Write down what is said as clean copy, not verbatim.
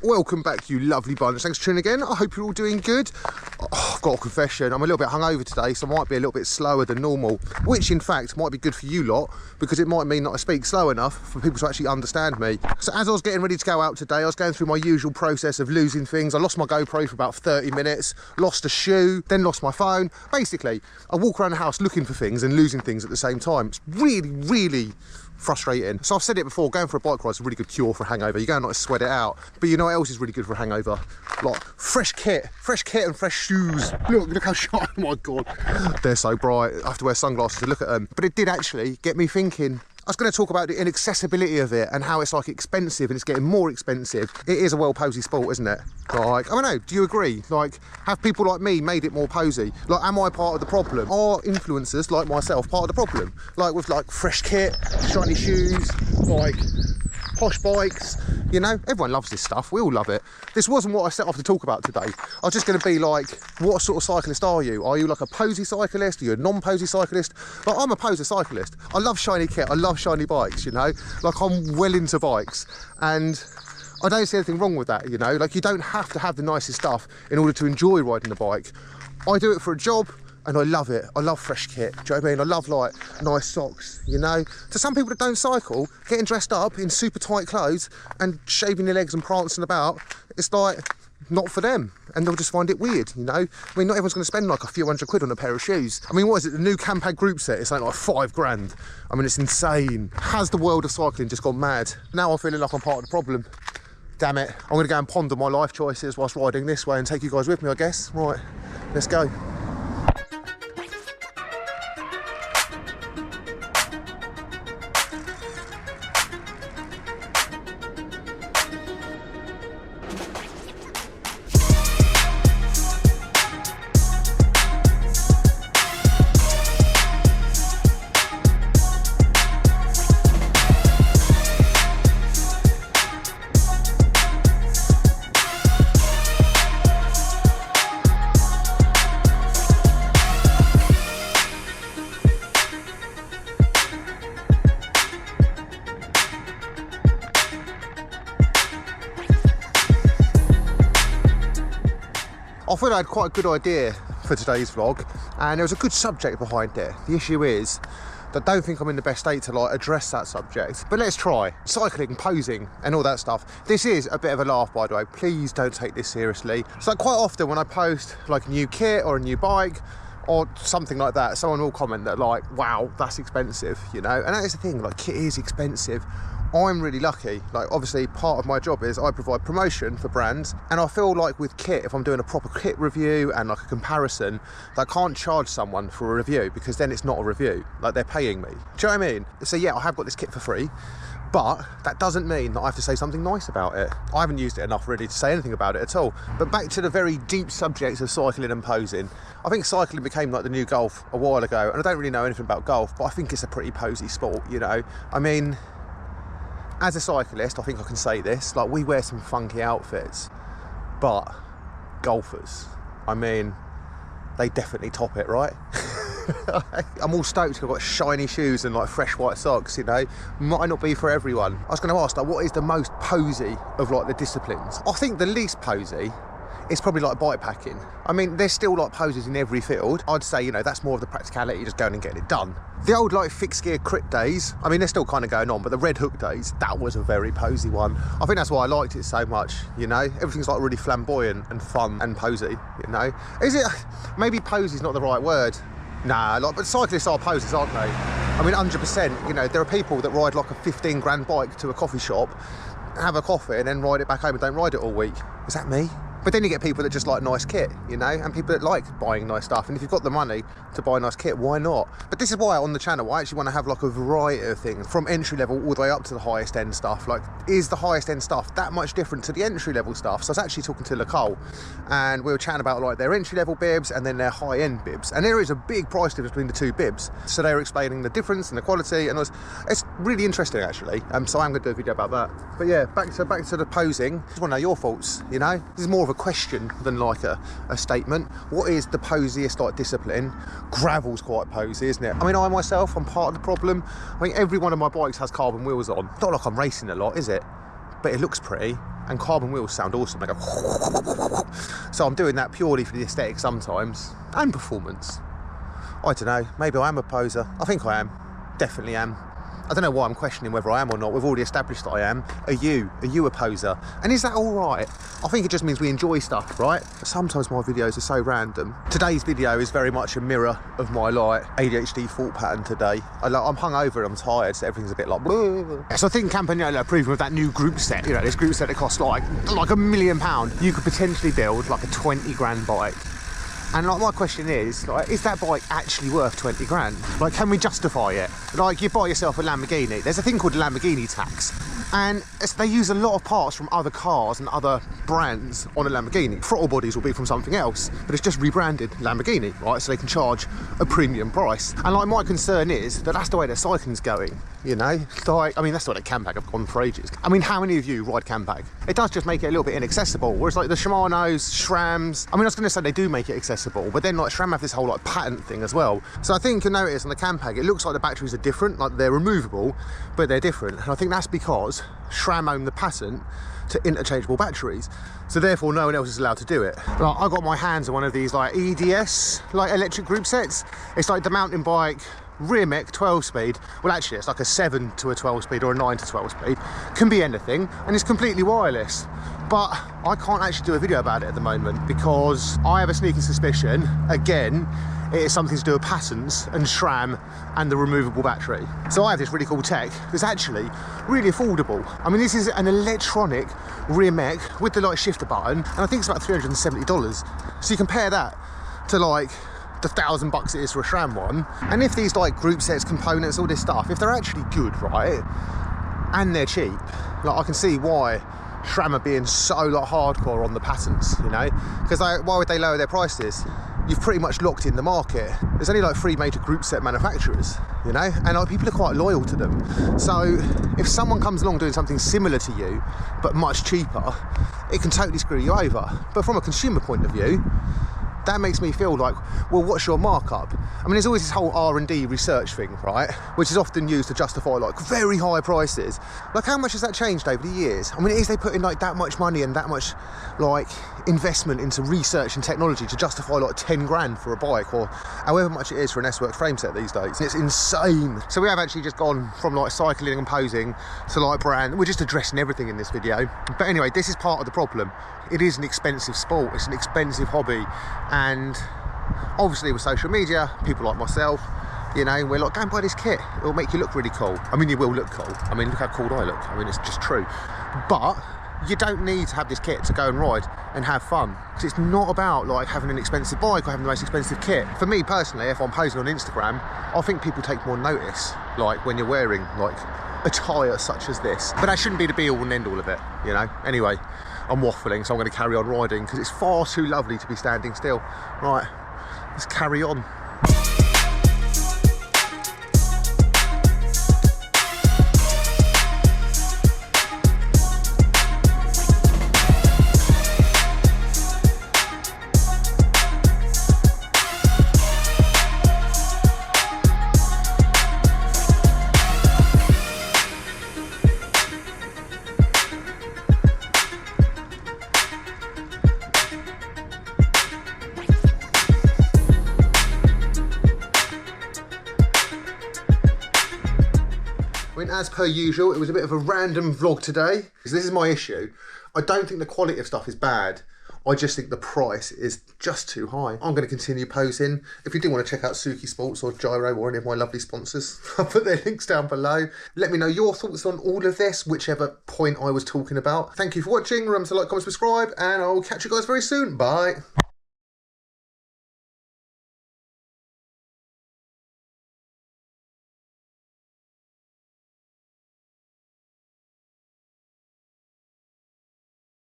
Welcome back, you lovely bunch. Thanks for tuning again. I hope you're all doing good. Oh, I've got a confession. I'm a little bit hungover today, so I might be a little bit slower than normal, which in fact might be good for you lot, because it might mean that I speak slow enough for people to actually understand me. So as I was getting ready to go out today, I was going through my usual process of losing things. I lost my GoPro for about 30 minutes, lost a shoe, then lost my phone. Basically, I walk around the house looking for things and losing things at the same time. It's really frustrating. So I've said it before, going for a bike ride is a really good cure for a hangover. You go and like sweat it out. But you know what else is really good for a hangover? Like fresh kit and fresh shoes. Look how shiny, oh my God. They're so bright. I have to wear sunglasses to look at them. But it did actually get me thinking. I was going to talk about the inaccessibility of it and how it's like expensive and it's getting more expensive. It is a well posy sport, isn't it? Like, I don't know, do you agree? Like, have people like me made it more posy? Like, am I part of the problem? Are influencers like myself part of the problem? Like with like fresh kit, shiny shoes, like posh bikes, you know? Everyone loves this stuff, we all love it. This wasn't what I set off to talk about today. I was just going to be like, what sort of cyclist are you? Are you like a posy cyclist? Are you a non-posy cyclist? Like, I'm a poser cyclist. I love shiny kit, I love shiny bikes, you know? Like, I'm well into bikes, and I don't see anything wrong with that, you know? Like, you don't have to have the nicest stuff in order to enjoy riding the bike. I do it for a job, and I love it. I love fresh kit. Do you know what I mean? I love like nice socks, you know? To some people that don't cycle, getting dressed up in super tight clothes and shaving their legs and prancing about, it's like not for them, and they'll just find it weird, you know? I mean, not everyone's going to spend like a few £100 on a pair of shoes. I mean, what is it? The new Campag group set, it's like £5 grand. I mean, it's insane. Has the world of cycling just gone mad? Now I'm feeling like I'm part of the problem. Damn it. I'm going to go and ponder my life choices whilst riding this way and take you guys with me, I guess. Right, let's go. I thought I had quite a good idea for today's vlog, and there was a good subject behind it. The issue is that I don't think I'm in the best state to like address that subject, but let's try. Cycling, posing and all that stuff. This is a bit of a laugh, by the way. Please don't take this seriously. So quite often when I post like a new kit or a new bike or something like that, someone will comment that like, wow, that's expensive, you know? And that is the thing, like, kit is expensive. I'm really lucky. Like, obviously part of my job is I provide promotion for brands, and I feel like with kit, if I'm doing a proper kit review and like a comparison, that I can't charge someone for a review, because then it's not a review, like they're paying me. Do you know what I mean? So yeah, I have got this kit for free, but that doesn't mean that I have to say something nice about it. I haven't used it enough really to say anything about it at all. But back to the very deep subject of cycling and posing. I think cycling became like the new golf a while ago, and I don't really know anything about golf, but I think it's a pretty posy sport, you know? I mean, as a cyclist, I think I can say this, like, we wear some funky outfits, but golfers, I mean, they definitely top it, right? I'm all stoked, I've got shiny shoes and like fresh white socks, you know? Might not be for everyone. I was going to ask, like, what is the most posy of like the disciplines? I think the least posy is probably like bike packing. I mean, there's still like poses in every field. I'd say, you know, that's more of the practicality, just going and getting it done. The old like fixed gear crit days, I mean, they're still kind of going on, but the red hook days, that was a very posy one. I think that's why I liked it so much, you know? Everything's like really flamboyant and fun and posy, you know? Is it, maybe posy is not the right word. Nah, like, but cyclists are posers, aren't they? I mean, 100%, you know, there are people that ride like a 15 grand bike to a coffee shop, have a coffee and then ride it back home and don't ride it all week. Is that me? But then you get people that just like nice kit, you know, and people that like buying nice stuff. And if you've got the money to buy nice kit, why not? But this is why on the channel, I actually want to have like a variety of things, from entry level all the way up to the highest end stuff. Like, is the highest end stuff that much different to the entry level stuff? So I was actually talking to Nicole, and we were chatting about like their entry level bibs and then their high end bibs. And there is a big price difference between the two bibs. So they were explaining the difference and the quality, and it's really interesting actually. So I'm going to do a video about that. But yeah, back to the posing. I just want to know your thoughts, you know? This is more of a question than like a statement. What is the posiest like discipline? Gravel's quite posy, isn't it? I mean, I myself, I'm part of the problem. I mean, every one of my bikes has carbon wheels on. Not like I'm racing a lot, is it? But it looks pretty. And carbon wheels sound awesome. They go so I'm doing that purely for the aesthetic sometimes, and performance. I don't know, maybe I am a poser. I think I am, definitely am. I don't know why I'm questioning whether I am or not. We've already established that I am. Are you a poser? And is that all right? I think it just means we enjoy stuff, right? Sometimes my videos are so random. Today's video is very much a mirror of my like ADHD thought pattern today. I'm hungover and I'm tired, so everything's a bit like blah. So I think Campagnolo proving with that new group set, you know, this group set that costs like £1 million, you could potentially build like a 20 grand bike. And like my question is, like, is that bike actually worth 20 grand? Like, can we justify it? Like, you buy yourself a Lamborghini, there's a thing called Lamborghini tax. And they use a lot of parts from other cars and other brands on a Lamborghini. Throttle bodies will be from something else, but it's just rebranded Lamborghini, right? So they can charge a premium price. And like, my concern is that that's the way their cycling's going, you know? Like, I mean, that's the way the Campag have gone for ages. I mean, how many of you ride Campag? It does just make it a little bit inaccessible. Whereas like the Shimanos, SRAMs, I mean, I was gonna say they do make it accessible, but then like SRAM have this whole like patent thing as well. So I think you'll notice on the Campag, it looks like the batteries are different, like they're removable, but they're different. And I think that's because SRAM own the patent to interchangeable batteries, so therefore no one else is allowed to do it. Like, I got my hands on one of these like EDS like electric group sets. It's like the mountain bike rear mech 12 speed. Well, actually it's like a 7 to a 12 speed or a 9 to 12 speed, can be anything, and it's completely wireless. But I can't actually do a video about it at the moment because I have a sneaking suspicion, again, it is something to do with patents and SRAM and the removable battery. So I have this really cool tech that's actually really affordable. I mean, this is an electronic rear mech with the like shifter button, and I think it's about $370. So you compare that to like the $1,000 it is for a SRAM one. And if these like group sets, components, all this stuff, if they're actually good, right, and they're cheap, like I can see why SRAM are being so like hardcore on the patents, you know, because why would they lower their prices? You've pretty much locked in the market. There's only like 3 major group set manufacturers, you know, and like, people are quite loyal to them. So if someone comes along doing something similar to you but much cheaper, it can totally screw you over. But from a consumer point of view, that makes me feel like, well, what's your markup? I mean, there's always this whole R&D research thing, right? Which is often used to justify like very high prices. Like, how much has that changed over the years? I mean, is they put in like that much money and that much like investment into research and technology to justify like 10 grand for a bike, or however much it is for an S-Works frame set these days? It's insane. So we have actually just gone from like cycling and posing to like brand. We're just addressing everything in this video. But anyway, this is part of the problem. It is an expensive sport, it's an expensive hobby, and obviously with social media, people like myself, you know, we're like, go and buy this kit, it'll make you look really cool. I mean, you will look cool. I mean, look how cool I look. I mean, it's just true. But you don't need to have this kit to go and ride and have fun, because it's not about like having an expensive bike or having the most expensive kit. For me personally, if I'm posing on Instagram, I think people take more notice like when you're wearing like attire such as this. But that shouldn't be the be all and end all of it, you know. Anyway, I'm waffling, so I'm going to carry on riding because it's far too lovely to be standing still. Right, let's carry on. I mean, as per usual, it was a bit of a random vlog today, because this is my issue. I don't think the quality of stuff is bad. I just think the price is just too high. I'm going to continue posing. If you do want to check out Souke Sports or Giro or any of my lovely sponsors, I'll put their links down below. Let me know your thoughts on all of this, whichever point I was talking about. Thank you for watching. Remember to like, comment, subscribe, and I'll catch you guys very soon. Bye.